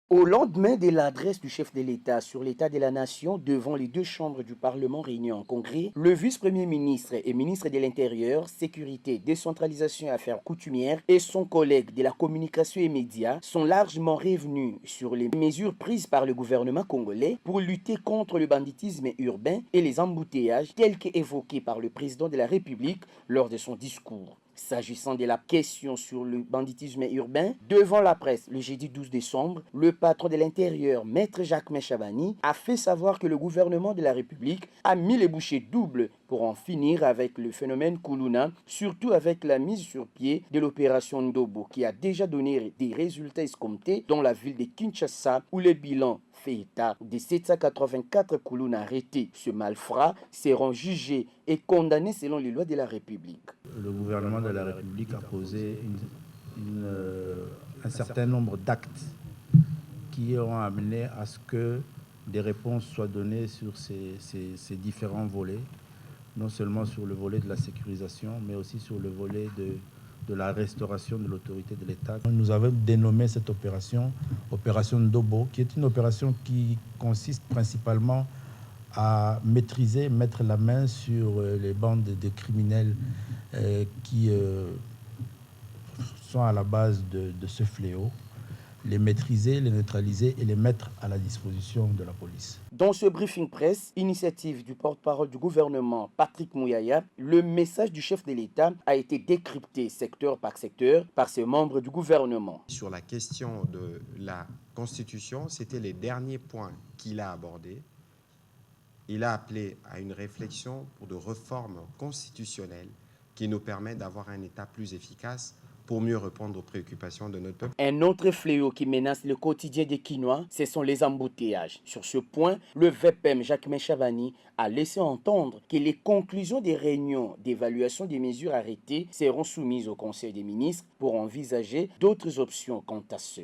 Au lendemain de l'adresse du chef de l'État sur l'état de la nation devant les deux chambres du Parlement réunies en congrès, le vice-premier ministre et ministre de l'Intérieur, Sécurité, Décentralisation et Affaires coutumières et son collègue de la communication et médias sont largement revenus sur les mesures prises par le gouvernement congolais pour lutter contre le banditisme urbain et les embouteillages tels qu'évoqués par le président de la République lors de son discours. S'agissant de la question sur le banditisme urbain, devant la presse le jeudi 12 décembre, le patron de l'Intérieur, Maître Jacques Chabani, a fait savoir que le gouvernement de la République a mis les bouchées doubles pour en finir avec le phénomène Kuluna, surtout avec la mise sur pied de l'opération Ndobo qui a déjà donné des résultats escomptés dans la ville de Kinshasa où le bilan fait état de 784 Kuluna arrêtés. Ce malfrat seront jugés et condamnés selon les lois de la République. Le gouvernement de la République a posé un certain nombre d'actes qui ont amené à ce que des réponses soient données sur ces différents volets, non seulement sur le volet de la sécurisation, mais aussi sur le volet de la restauration de l'autorité de l'État. Nous avons dénommé cette opération Opération Ndobo, qui est une opération qui consiste principalement à maîtriser, mettre la main sur les bandes de criminels qui sont à la base de ce fléau, les maîtriser, les neutraliser et les mettre à la disposition de la police. Dans ce briefing presse, initiative du porte-parole du gouvernement Patrick Mouyaya, le message du chef de l'État a été décrypté secteur par secteur par ses membres du gouvernement. Sur la question de la Constitution, c'était les derniers points qu'il a abordés. Il a appelé à une réflexion de réforme constitutionnelle qui nous permet d'avoir un État plus efficace pour mieux répondre aux préoccupations de notre peuple. Un autre fléau qui menace le quotidien des Kinois, ce sont les embouteillages. Sur ce point, le VPM Jacques Chabani a laissé entendre que les conclusions des réunions d'évaluation des mesures arrêtées seront soumises au Conseil des ministres pour envisager d'autres options quant à ce.